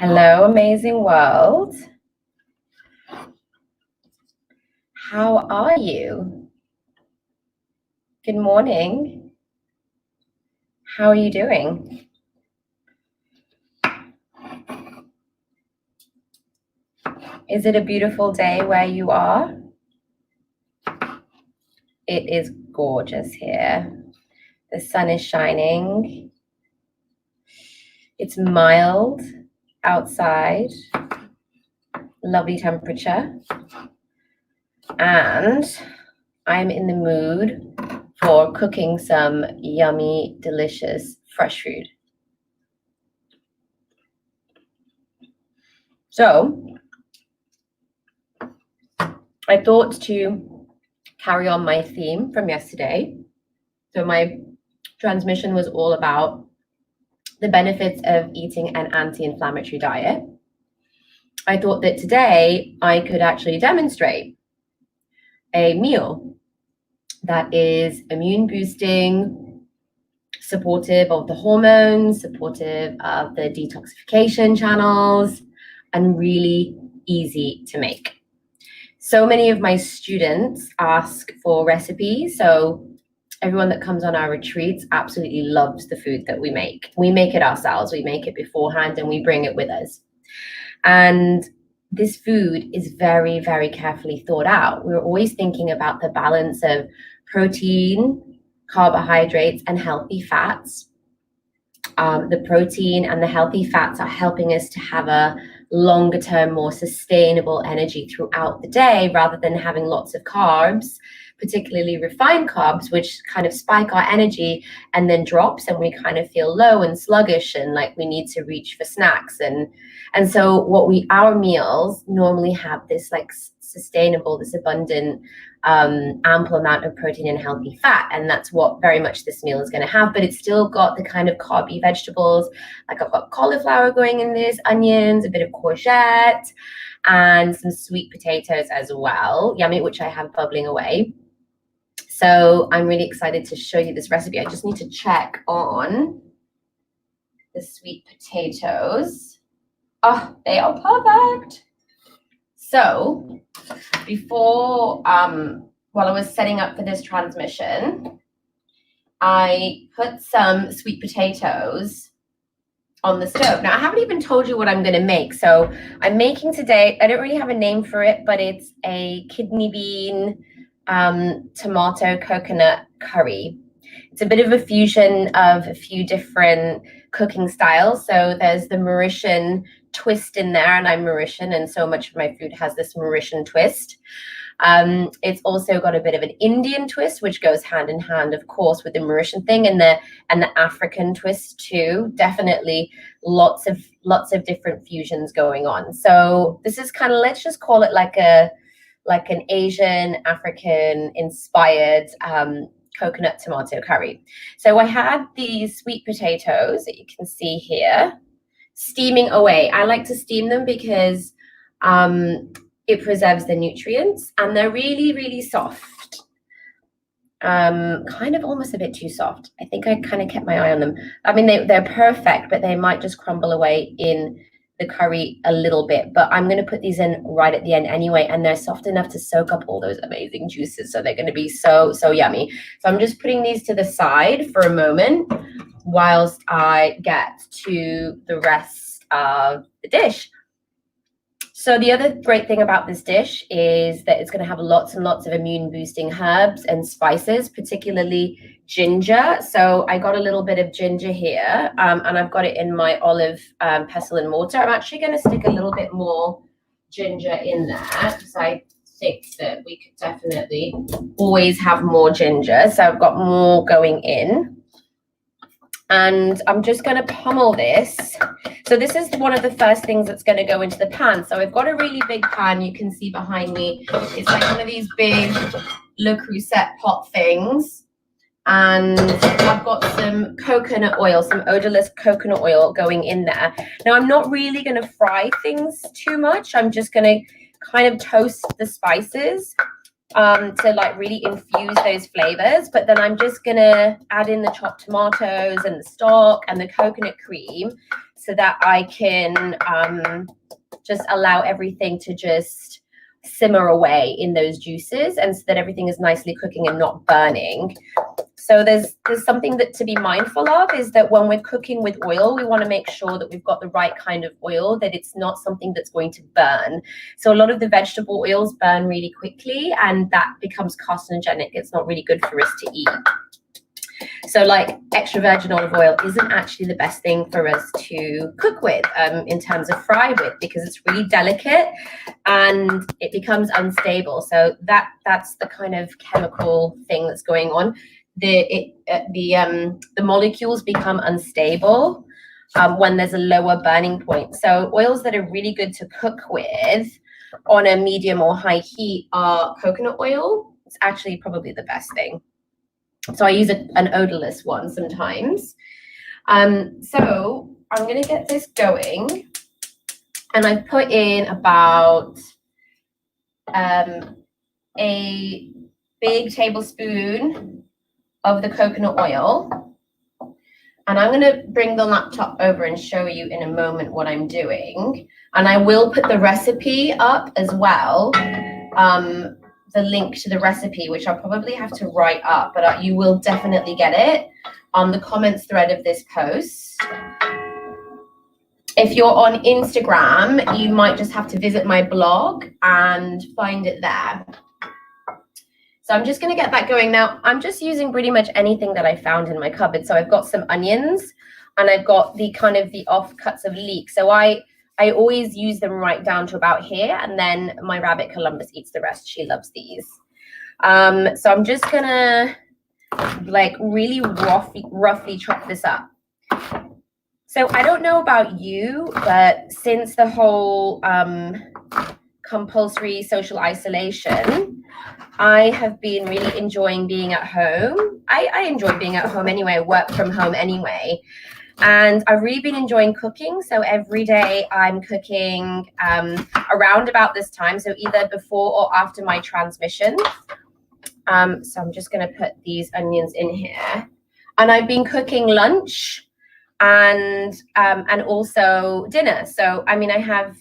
Hello, amazing world. How are you? Good morning. How are you doing? Is it a beautiful day where you are? It is gorgeous here. The sun is shining. It's mild outside. Lovely temperature. And I'm in the mood for cooking some yummy, delicious fresh food. So I thought to carry on my theme from yesterday. So my transmission was all about the benefits of eating an anti-inflammatory diet. I thought that today I could actually demonstrate a meal that is immune boosting, supportive of the hormones, supportive of the detoxification channels, and really easy to make. So many of my students ask for recipes. So everyone that comes on our retreats absolutely loves the food that we make. We make it ourselves. We make it beforehand and we bring it with us. And this food is very, very carefully thought out. We're always thinking about the balance of protein, carbohydrates, and healthy fats. The protein and the healthy fats are helping us to have a longer term, more sustainable energy throughout the day, rather than having lots of carbs, particularly refined carbs, which kind of spike our energy and then drops, and we kind of feel low and sluggish and like we need to reach for snacks. And so our meals normally have this like sustainable, this abundant, ample amount of protein and healthy fat, and that's what very much this meal is going to have. But it's still got the kind of carby vegetables, like I've got cauliflower going in this, onions, a bit of courgette, and some sweet potatoes as well, yummy, which I have bubbling away. So I'm really excited to show you this recipe. I just need to check on the sweet potatoes. Oh, they are perfect. So before, while I was setting up for this transmission, I put some sweet potatoes on the stove. Now, I haven't even told you what I'm going to make. So I'm making today, I don't really have a name for it, but it's a kidney bean, tomato, coconut curry. It's a bit of a fusion of a few different cooking styles. So there's the Mauritian twist in there, and I'm Mauritian, and so much of my food has this Mauritian twist. It's also got a bit of an Indian twist, which goes hand in hand, of course, with the Mauritian thing, and the African twist too. Definitely lots of different fusions going on. So this is kind of, let's just call it like an Asian, African inspired coconut tomato curry. So I had these sweet potatoes that you can see here steaming away. I like to steam them because it preserves the nutrients, and they're really, really soft. Kind of almost a bit too soft. I think I kind of kept my eye on them. I mean, they're perfect, but they might just crumble away in the curry a little bit. But I'm going to put these in right at the end anyway, and they're soft enough to soak up all those amazing juices. So they're going to be so, so yummy. So I'm just putting these to the side for a moment whilst I get to the rest of the dish. So the other great thing about this dish is that it's going to have lots and lots of immune boosting herbs and spices, particularly ginger. So I got a little bit of ginger here, and I've got it in my olive pestle and mortar. I'm actually going to stick a little bit more ginger in there because I think that we could definitely always have more ginger. So I've got more going in. And I'm just going to pummel this. So this is one of the first things that's going to go into the pan. So I've got a really big pan. You can see behind me. It's like one of these big Le Creuset pot things. And I've got some coconut oil, some odorless coconut oil going in there. Now, I'm not really going to fry things too much. I'm just going to kind of toast the spices to like really infuse those flavors. But then I'm just gonna add in the chopped tomatoes and the stock and the coconut cream so that I can just allow everything to just simmer away in those juices, and so that everything is nicely cooking and not burning. So there's something that to be mindful of, is that when we're cooking with oil, we want to make sure that we've got the right kind of oil, that it's not something that's going to burn. So a lot of the vegetable oils burn really quickly, and that becomes carcinogenic. It's not really good for us to eat. So like extra virgin olive oil isn't actually the best thing for us to cook with in terms of fry with, because it's really delicate and it becomes unstable. So that's the kind of chemical thing that's going on. The molecules become unstable when there's a lower burning point. So oils that are really good to cook with on a medium or high heat are coconut oil. It's actually probably the best thing. So I use an odorless one sometimes. So I'm going to get this going. And I've put in about a big tablespoon of the coconut oil. And I'm going to bring the laptop over and show you in a moment what I'm doing. And I will put the recipe up as well. The link to the recipe, which I'll probably have to write up, but you will definitely get it on the comments thread of this post. If you're on Instagram, you might just have to visit my blog and find it there. So I'm just going to get that going. Now, I'm just using pretty much anything that I found in my cupboard. So I've got some onions, and I've got the kind of the offcuts of leek. So I always use them right down to about here, and then my rabbit Columbus eats the rest. She loves these. So I'm just gonna like really roughly chop this up. So I don't know about you, but since the whole compulsory social isolation, I have been really enjoying being at home. I enjoy being at home anyway. I work from home anyway. And I've really been enjoying cooking. So every day I'm cooking around about this time. So either before or after my transmission. So I'm just going to put these onions in here. And I've been cooking lunch and also dinner. So, I mean, I have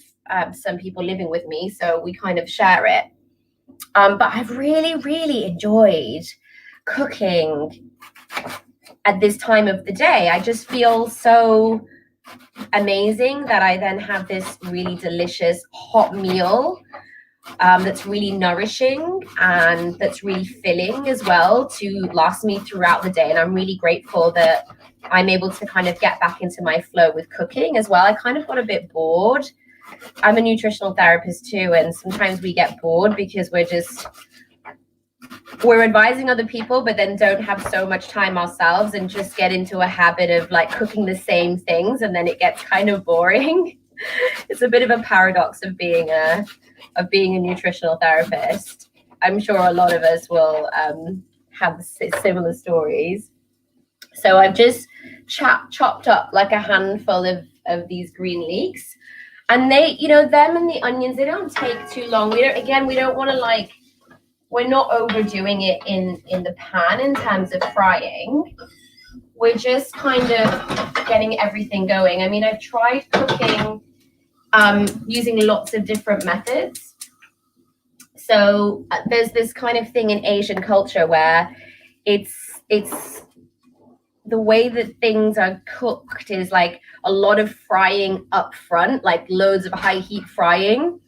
some people living with me, so we kind of share it. But I've really, really enjoyed cooking at this time of the day. I just feel so amazing that I then have this really delicious hot meal that's really nourishing and that's really filling as well to last me throughout the day. And I'm really grateful that I'm able to kind of get back into my flow with cooking as well. I kind of got a bit bored. I'm a nutritional therapist too, and sometimes we get bored because we're advising other people, but then don't have so much time ourselves and just get into a habit of like cooking the same things, and then it gets kind of boring. It's a bit of a paradox of being a nutritional therapist. I'm sure a lot of us will have similar stories. So I've just chopped up like a handful of these green leeks, and they, them and the onions, they don't take too long. We don't want to we're not overdoing it in the pan in terms of frying. We're just kind of getting everything going. I mean, I've tried cooking using lots of different methods. So there's this kind of thing in Asian culture where it's the way that things are cooked is like a lot of frying up front, like loads of high heat frying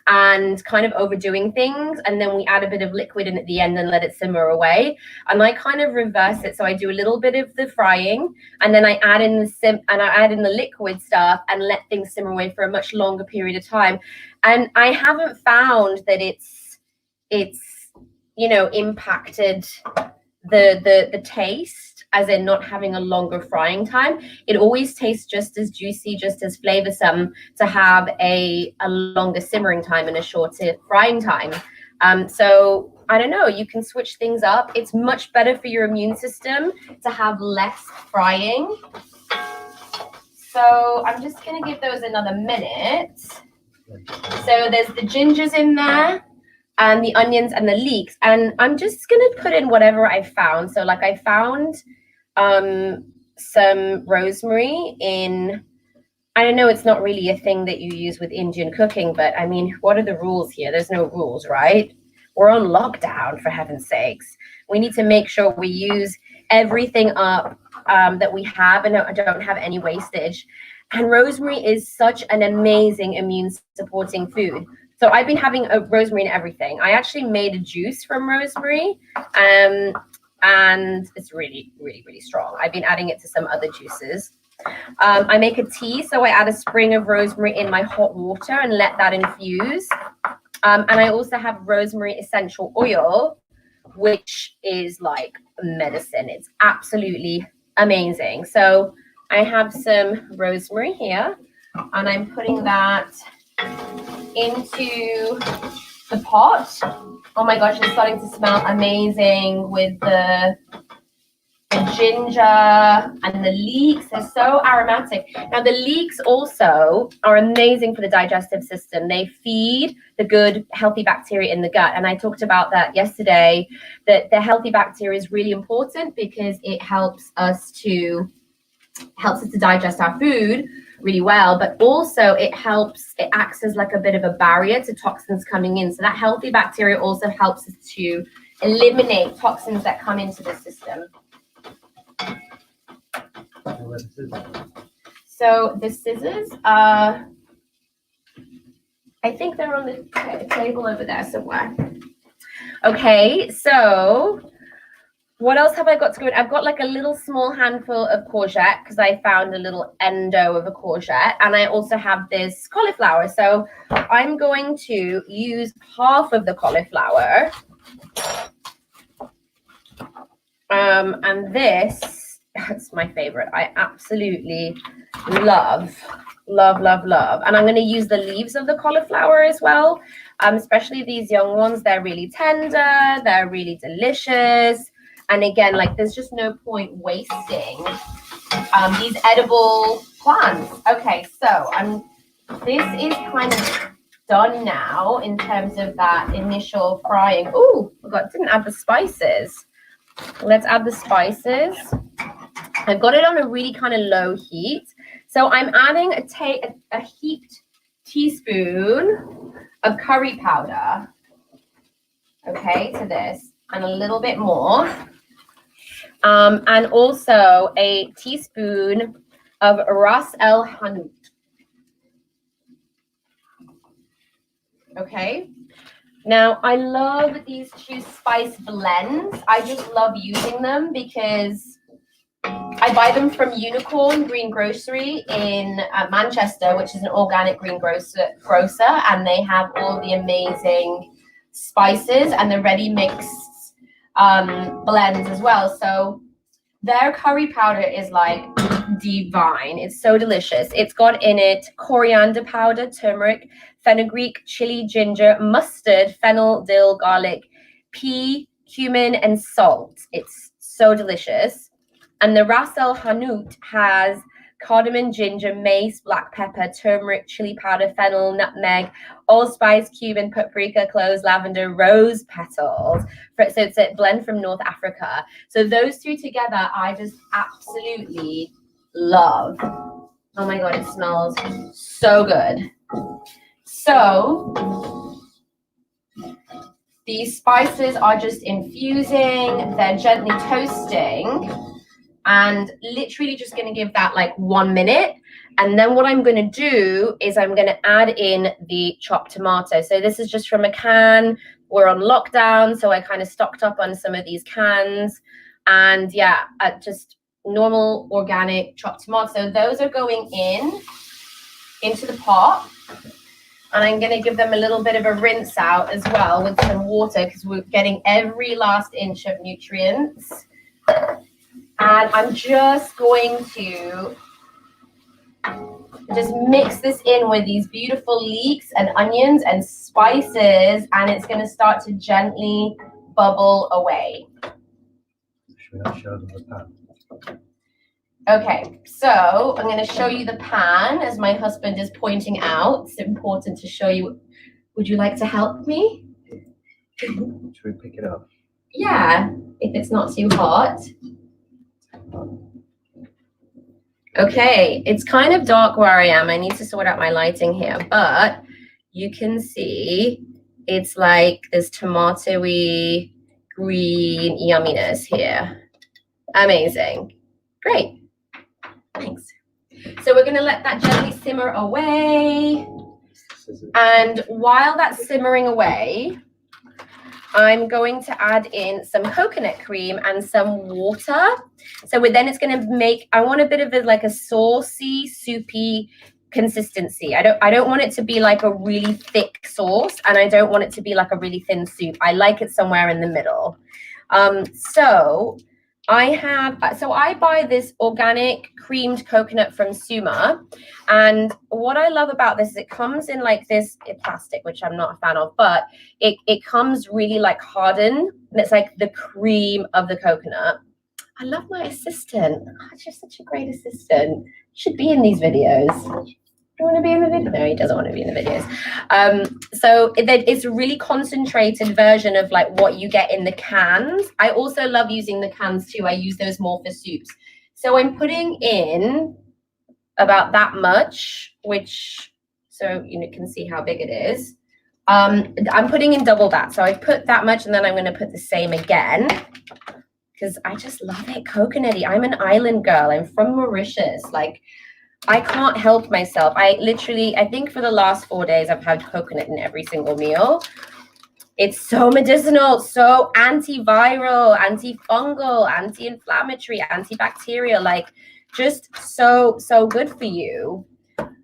and kind of overdoing things, and then we add a bit of liquid in at the end and let it simmer away. And I kind of reverse it, so I do a little bit of the frying, and then I add in the liquid stuff and let things simmer away for a much longer period of time. And I haven't found that it's impacted the taste, as in not having a longer frying time. It always tastes just as juicy, just as flavorsome to have a longer simmering time and a shorter frying time. So I don't know, you can switch things up. It's much better for your immune system to have less frying. So I'm just gonna give those another minute. So there's the gingers in there. and the onions and the leeks. And I'm just going to put in whatever I found. So like I found some rosemary in, I don't know, it's not really a thing that you use with Indian cooking, but I mean, what are the rules here? There's no rules, right? We're on lockdown, for heaven's sakes. We need to make sure we use everything up that we have and don't have any wastage. And rosemary is such an amazing immune supporting food. So I've been having a rosemary in everything. I actually made a juice from rosemary, and it's really, really, really strong. I've been adding it to some other juices. I make a tea, so I add a sprig of rosemary in my hot water and let that infuse. And I also have rosemary essential oil, which is like medicine. It's absolutely amazing. So I have some rosemary here, and I'm putting that into the pot. Oh my gosh, it's starting to smell amazing with the ginger and the leeks. They're so aromatic. Now the leeks also are amazing for the digestive system. They feed the good healthy bacteria in the gut, and I talked about that yesterday, that the healthy bacteria is really important because it helps us to digest our food really well, but also it acts as like a bit of a barrier to toxins coming in. So that healthy bacteria also helps us to eliminate toxins that come into the system. So the scissors, I think they're on the table over there somewhere. Okay, so what else have I got to go in? I've got like a little small handful of courgette because I found a little endo of a courgette, and I also have this cauliflower. So I'm going to use half of the cauliflower. And this, it's my favorite. I absolutely love. And I'm going to use the leaves of the cauliflower as well. Especially these young ones. They're really tender. They're really delicious. And again, like there's just no point wasting these edible plants. Okay, so this is kind of done now in terms of that initial frying. Oh, didn't add the spices. Let's add the spices. I've got it on a really kind of low heat. So I'm adding a heaped teaspoon of curry powder, okay, to this, and a little bit more. And also a teaspoon of Ras El Hanout. Okay. Now, I love these two spice blends. I just love using them because I buy them from Unicorn Green Grocery in Manchester, which is an organic green grocer, and they have all the amazing spices and the ready mixed blends as well. So their curry powder is like divine. It's so delicious. It's got in it coriander powder, turmeric, fenugreek, chili, ginger, mustard, fennel, dill, garlic, pea, cumin, and salt. It's so delicious. And the Ras El Hanout has cardamom, ginger, mace, black pepper, turmeric, chili powder, fennel, nutmeg, allspice, cumin, paprika, cloves, lavender, rose petals. So it's a blend from North Africa. So those two together, I just absolutely love. Oh my God, it smells so good. So these spices are just infusing, they're gently toasting, and literally just going to give that like 1 minute. And then what I'm going to do is I'm going to add in the chopped tomato. So this is just from a can. We're on lockdown, so I kind of stocked up on some of these cans. And yeah, just normal organic chopped tomato. So those are going into the pot. And I'm going to give them a little bit of a rinse out as well with some water because we're getting every last inch of nutrients. And I'm just going to just mix this in with these beautiful leeks and onions and spices, and it's going to start to gently bubble away. Should I show them the pan? Okay, so I'm going to show you the pan as my husband is pointing out. It's important to show you. Would you like to help me? Should we pick it up? Yeah, if it's not too hot. Okay, it's kind of dark where I am. I need to sort out my lighting here, but you can see it's like this tomatoey green yumminess here. Amazing. Great. Thanks. So we're going to let that gently simmer away. And while that's simmering away, I'm going to add in some coconut cream and some water. So then it's going to make, I want a bit of like a saucy, soupy consistency. I don't want it to be like a really thick sauce, and I don't want it to be like a really thin soup. I like it somewhere in the middle. So I buy this organic creamed coconut from Suma, and what I love about this is it comes in like this plastic, which I'm not a fan of, but it comes really like hardened, and it's like the cream of the coconut. I love my assistant. Oh, she's such a great assistant. Should be in these videos. Do you want to be in the video? No, he doesn't want to be in the videos. So it's a really concentrated version of like what you get in the cans. I also love using the cans too. I use those more for soups. So I'm putting in about that much, which, so you can see how big it is. I'm putting in double that. So I put that much, and then I'm going to put the same again, because I just love it coconutty. I'm an island girl. I'm from Mauritius. Like, I can't help myself. I think for the last 4 days, I've had coconut in every single meal. It's so medicinal, so antiviral, antifungal, anti-inflammatory, antibacterial, like just so good for you.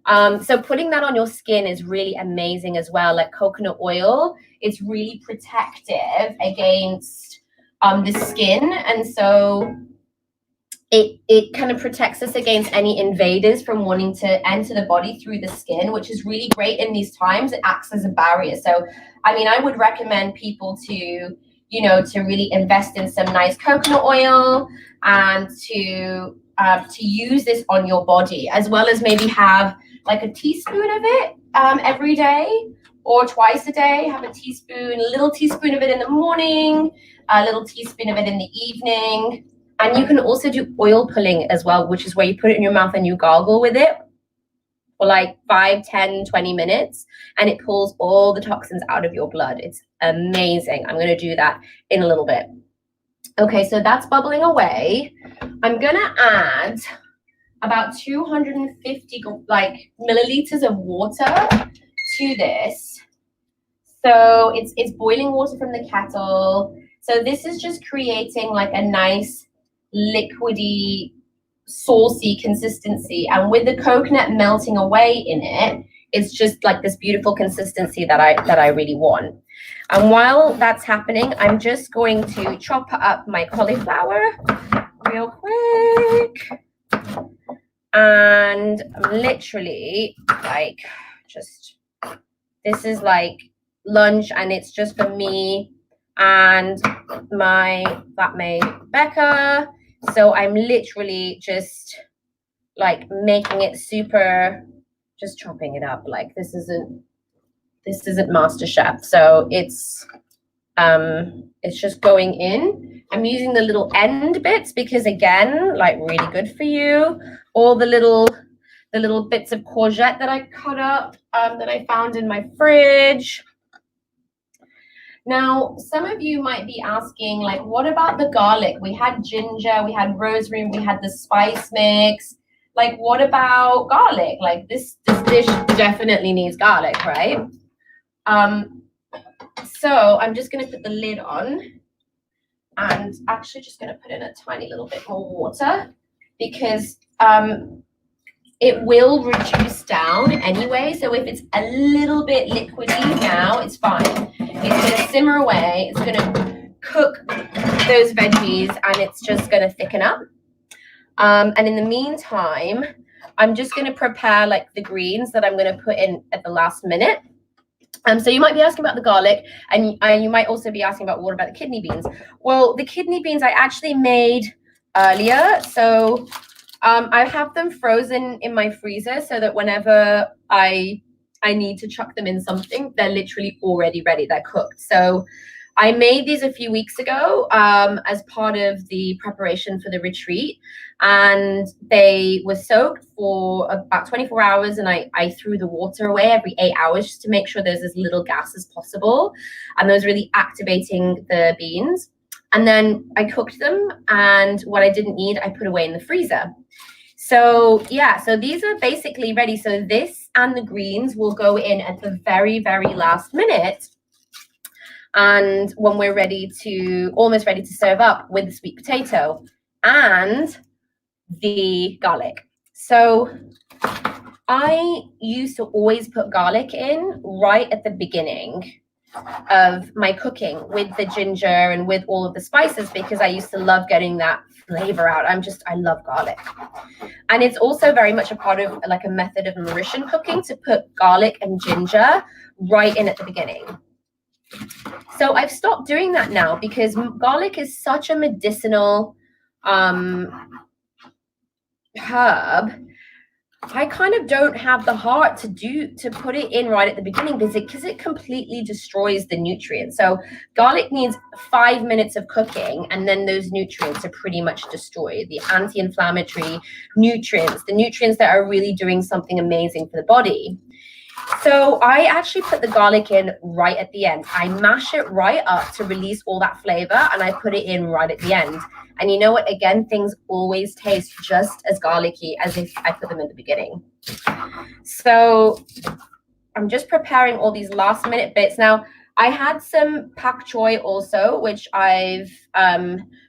So putting that on your skin is really amazing as well. Like coconut oil, it's really protective against the skin. And so it kind of protects us against any invaders from wanting to enter the body through the skin, which is really great in these times. It acts as a barrier. So, I mean, I would recommend people to really invest in some nice coconut oil and to use this on your body, as well as maybe have like a teaspoon of it every day or twice a day. Have a little teaspoon of it in the morning, a little teaspoon of it in the evening. And you can also do oil pulling as well, which is where you put it in your mouth and you gargle with it for like 5, 10, 20 minutes, and it pulls all the toxins out of your blood. It's amazing. I'm going to do that in a little bit. Okay, so that's bubbling away. I'm going to add about 250 milliliters of water to this. So it's boiling water from the kettle. So this is just creating like a nice liquidy, saucy consistency, and with the coconut melting away in it, it's just like this beautiful consistency that I really want. And while that's happening, I'm just going to chop up my cauliflower real quick, and literally like this is like lunch, and it's just for me and my flatmate Becca. So I'm literally just like making it super, just chopping it up. Like this isn't MasterChef. So it's just going in. I'm using the little end bits because, again, like really good for you. All the little bits of courgette that I cut up that I found in my fridge. Now, some of you might be asking, like, what about the garlic? We had ginger, we had rosemary, we had the spice mix. Like, what about garlic? Like, this dish definitely needs garlic, right? So I'm just going to put the lid on, and actually just going to put in a tiny little bit more water, because it will reduce down anyway. So if it's a little bit liquidy now, it's fine. It's going to simmer away. It's going to cook those veggies, and it's just going to thicken up. And in the meantime, I'm just going to prepare like the greens that I'm going to put in at the last minute. So you might be asking about the garlic, and you might also be asking about what about the kidney beans. Well, the kidney beans I actually made earlier. So I have them frozen in my freezer so that whenever I need to chuck them in something, they're literally already ready. They're cooked. So I made these a few weeks ago as part of the preparation for the retreat, and they were soaked for about 24 hours, and I threw the water away every 8 hours just to make sure there's as little gas as possible, and those really activating the beans. And then I cooked them, and what I didn't need, I put away in the freezer. So yeah, so these are basically ready. So this and the greens will go in at the very, very last minute. And when we're almost ready to serve up with the sweet potato and the garlic. So I used to always put garlic in right at the beginning of my cooking with the ginger and with all of the spices, because I used to love getting that flavor out. I love garlic. And it's also very much a part of like a method of Mauritian cooking to put garlic and ginger right in at the beginning. So I've stopped doing that now because garlic is such a medicinal herb. I kind of don't have the heart to put it in right at the beginning because it completely destroys the nutrients. So garlic needs 5 minutes of cooking, and then those nutrients are pretty much destroyed. The anti-inflammatory nutrients, the nutrients that are really doing something amazing for the body. So I actually put the garlic in right at the end. I mash it right up to release all that flavor, and I put it in right at the end. And you know what? Again, things always taste just as garlicky as if I put them in the beginning. So I'm just preparing all these last minute bits. Now, I had some pak choy also, which I've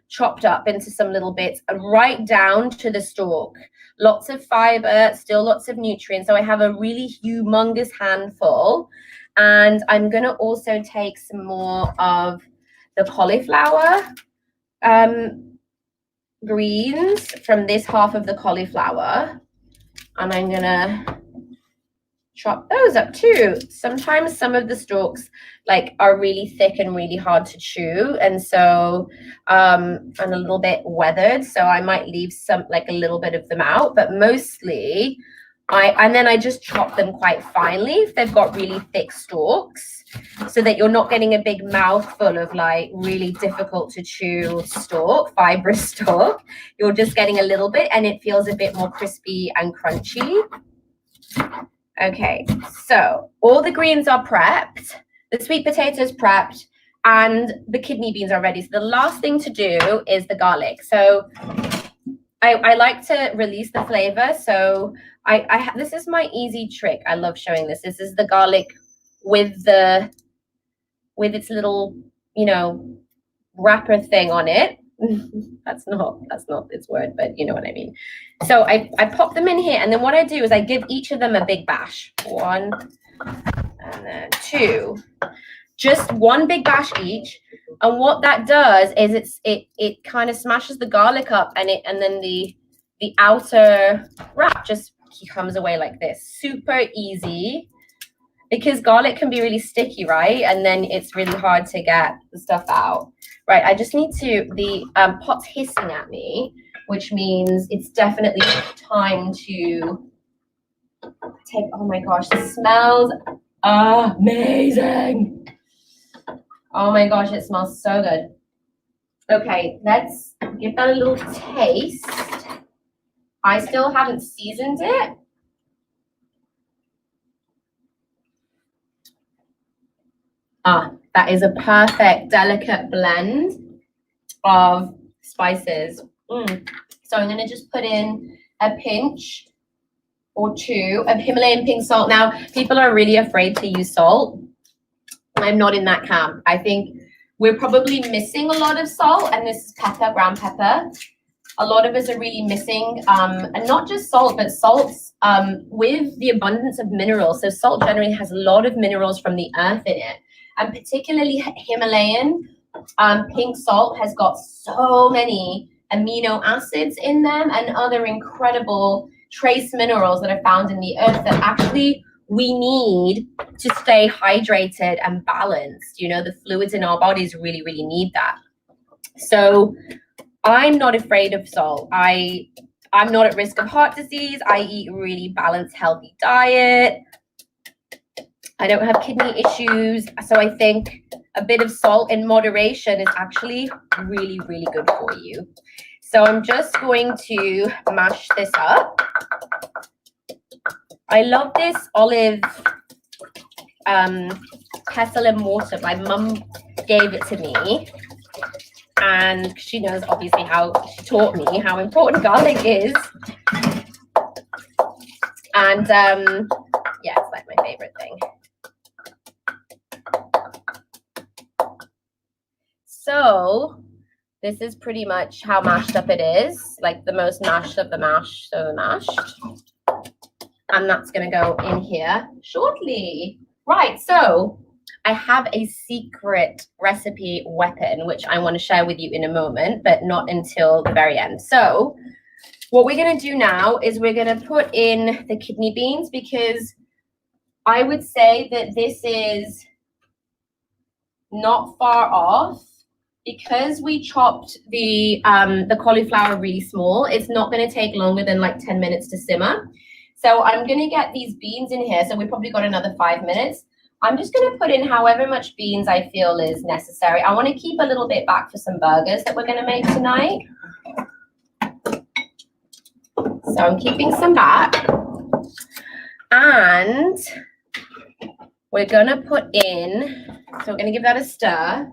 chopped up into some little bits right down to the stalk. Lots of fiber, still lots of nutrients. So I have a really humongous handful. And I'm going to also take some more of the cauliflower greens from this half of the cauliflower. And I'm going to chop those up too. Sometimes some of the stalks are really thick and really hard to chew, and so and a little bit weathered, so I might leave some a little bit of them out, but mostly I just chop them quite finely if they've got really thick stalks, so that you're not getting a big mouthful of really difficult to chew stalk, fibrous stalk. You're just getting a little bit, and it feels a bit more crispy and crunchy. Okay, so all the greens are prepped, the sweet potatoes prepped, and the kidney beans are ready. So the last thing to do is the garlic. So I like to release the flavor. So this is my easy trick. I love showing this. This is the garlic with its little, wrapper thing on it. That's not its word, but you know what I mean. So I pop them in here, and then what I do is I give each of them a big bash. 1 and then 2. Just one big bash each. And what that does is it kind of smashes the garlic up, and then the outer wrap just comes away like this. Super easy, because garlic can be really sticky, right? And then it's really hard to get the stuff out. Right, I just need the pot's hissing at me, which means it's definitely time to take, oh my gosh, it smells amazing. Oh my gosh, it smells so good. Okay, let's give that a little taste. I still haven't seasoned it. That is a perfect, delicate blend of spices. So I'm going to just put in a pinch or 2 of Himalayan pink salt. Now, people are really afraid to use salt. I'm not in that camp. I think we're probably missing a lot of salt, and this is pepper, ground pepper. A lot of us are really missing, and not just salt, but salts with the abundance of minerals. So salt generally has a lot of minerals from the earth in it. And particularly Himalayan pink salt has got so many amino acids in them and other incredible trace minerals that are found in the earth that actually we need to stay hydrated and balanced. The fluids in our bodies really, really need that. So I'm not afraid of salt. I'm not at risk of heart disease. I eat a really balanced, healthy diet. I don't have kidney issues. So I think a bit of salt in moderation is actually really, really good for you. So I'm just going to mash this up. I love this olive pestle and mortar. My mum gave it to me, and she knows obviously how she taught me how important garlic is. And yeah, it's like my favorite thing. So this is pretty much how mashed up it is, like the most mashed of the mash, so mashed. And that's going to go in here shortly. Right, so I have a secret recipe weapon, which I want to share with you in a moment, but not until the very end. So what we're going to do now is we're going to put in the kidney beans, because I would say that this is not far off. Because we chopped the cauliflower really small, it's not going to take longer than like 10 minutes to simmer. So I'm going to get these beans in here. So we've probably got another 5 minutes. I'm just going to put in however much beans I feel is necessary. I want to keep a little bit back for some burgers that we're going to make tonight. So I'm keeping some back. And we're going to put in, so we're going to give that a stir.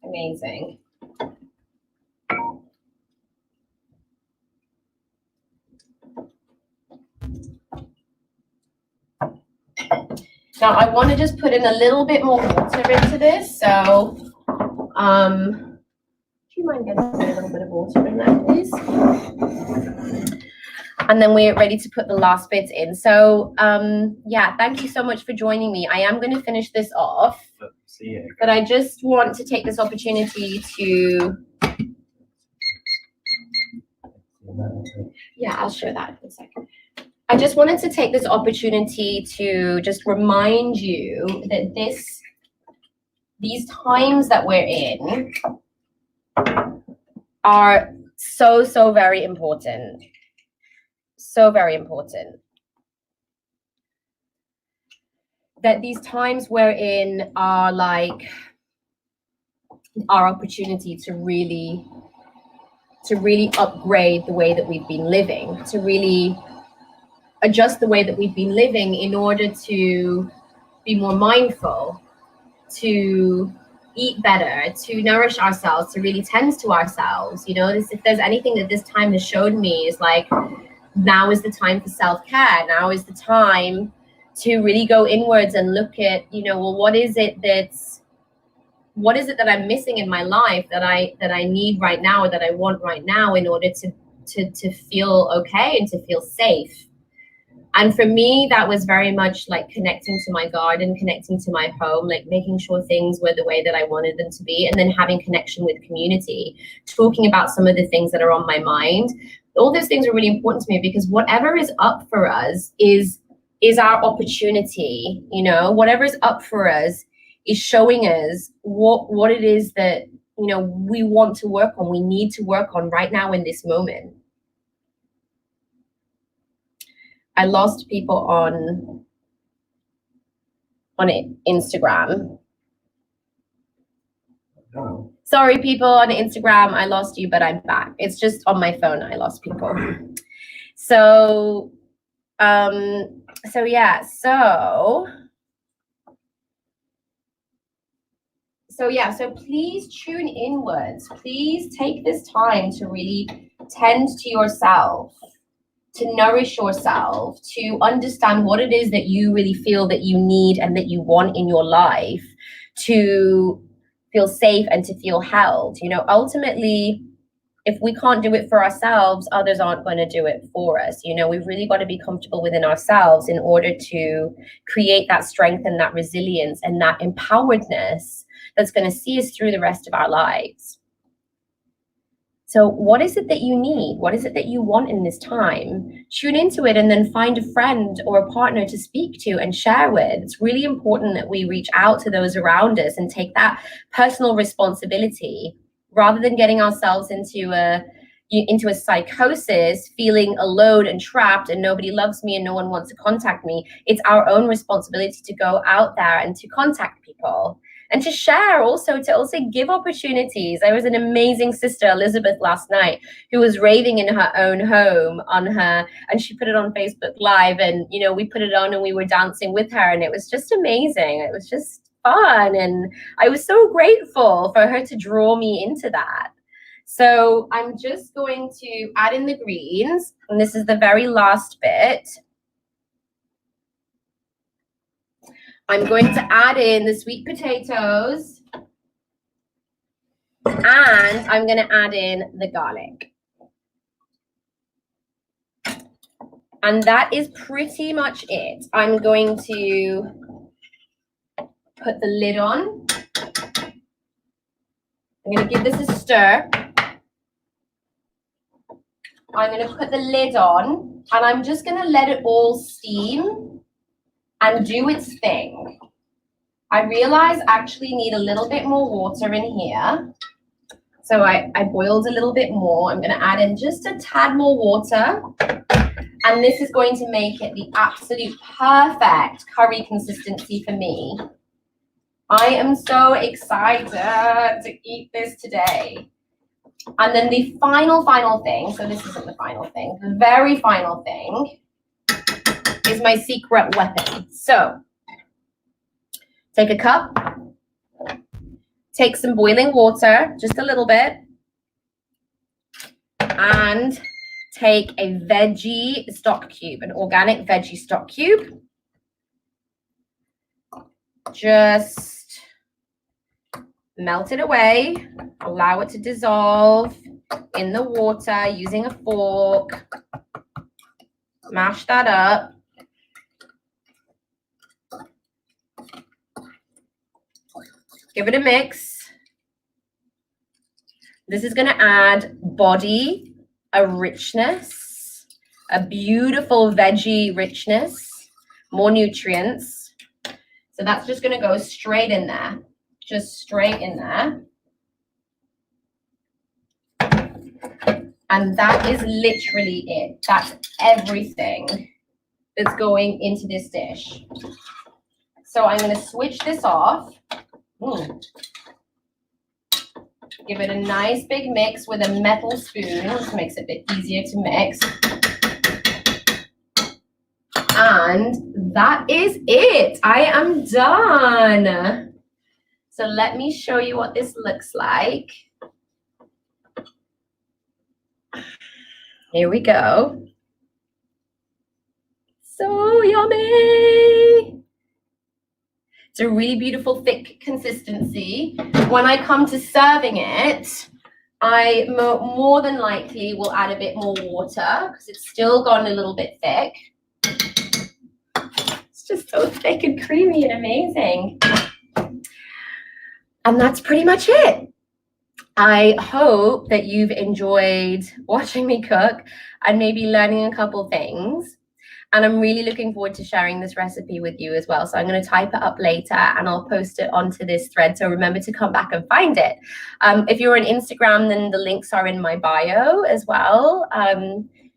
Amazing. Now I want to just put in a little bit more water into this. So, do you mind getting a little bit of water in there, please? And then we're ready to put the last bits in. So, yeah, thank you so much for joining me. I am going to finish this off. But I just want to take this opportunity to, yeah, I'll show that in a second. I just wanted to take this opportunity to just remind you that these times that we're in are so, so very important. So very important. That these times we're in are like our opportunity to really upgrade the way that we've been living, to really adjust the way that we've been living in order to be more mindful, to eat better, to nourish ourselves, to really tend to ourselves. You know, if there's anything that this time has showed me is like, now is the time for self-care. Now is the time to really go inwards and look at, you know, well, what is it that I'm missing in my life that I need right now, or that I want right now, in order to feel okay and to feel safe. And for me, that was very much like connecting to my garden, connecting to my home, like making sure things were the way that I wanted them to be, and then having connection with community, talking about some of the things that are on my mind. All those things are really important to me, because whatever is up for us is our opportunity. You know, whatever is up for us is showing us what it is that, you know, we want to work on, we need to work on right now in this moment. I lost people on Instagram. Oh. Sorry, people on Instagram, I lost you, but I'm back. It's just on my phone I lost people. So, yeah, so please tune inwards. Please take this time to really tend to yourself, to nourish yourself, to understand what it is that you really feel that you need and that you want in your life to feel safe and to feel held. You know, ultimately, if we can't do it for ourselves, others aren't going to do it for us. You know, we've really got to be comfortable within ourselves in order to create that strength and that resilience and that empoweredness that's going to see us through the rest of our lives. So what is it that you need? What is it that you want in this time? Tune into it and then find a friend or a partner to speak to and share with. It's really important that we reach out to those around us and take that personal responsibility, rather than getting ourselves into a, into a psychosis, feeling alone and trapped and nobody loves me and no one wants to contact me. It's our own responsibility to go out there and to contact people and to share, also to also give opportunities. There was an amazing sister, Elizabeth, last night who was raving in her own home and she put it on Facebook Live, and we put it on and we were dancing with her, and it was just amazing. It was just fun, and I was so grateful for her to draw me into that. So I'm just going to add in the greens, and this is the very last bit. I'm going to add in the sweet potatoes, and I'm going to add in the garlic. And that is pretty much it. I'm going to put the lid on. I'm going to give this a stir. I'm going to put the lid on, and I'm just going to let it all steam and do its thing. I realize I actually need a little bit more water in here. So I boiled a little bit more. I'm going to add in just a tad more water. And this is going to make it the absolute perfect curry consistency for me. I am so excited to eat this today. And then the final thing, so this isn't the final thing, the very final thing is my secret weapon. So take a cup, take some boiling water, just a little bit, and take a veggie stock cube, an organic veggie stock cube. Just melt it away, allow it to dissolve in the water using a fork. Mash that up. Give it a mix. This is going to add body, a richness, a beautiful veggie richness, more nutrients. So that's just going to go straight in there, just straight in there. And that is literally it. That's everything that's going into this dish. So I'm going to switch this off. Give it a nice big mix with a metal spoon, which makes it a bit easier to mix. And that is it. I am done. So let me show you what this looks like. Here we go. So yummy. It's a really beautiful, thick consistency. When I come to serving it, I more than likely will add a bit more water because it's still gone a little bit thick. It's just so thick and creamy and amazing. And that's pretty much it. I hope that you've enjoyed watching me cook and maybe learning a couple things. And I'm really looking forward to sharing this recipe with you as well. So I'm going to type it up later and I'll post it onto this thread. So remember to come back and find it. If you're on Instagram, then the links are in my bio as well.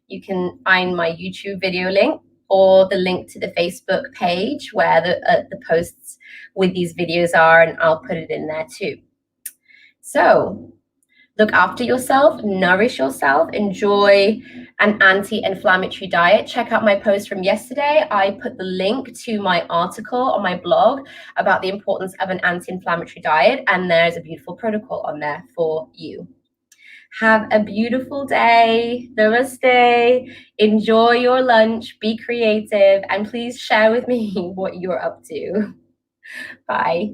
You can find my YouTube video link or the link to the Facebook page where the posts with these videos are, and I'll put it in there too. So look after yourself, nourish yourself, enjoy an anti-inflammatory diet. Check out my post from yesterday. I put the link to my article on my blog about the importance of an anti-inflammatory diet, and there's a beautiful protocol on there for you. Have a beautiful day. Namaste. Enjoy your lunch. Be creative. And please share with me what you're up to. Bye.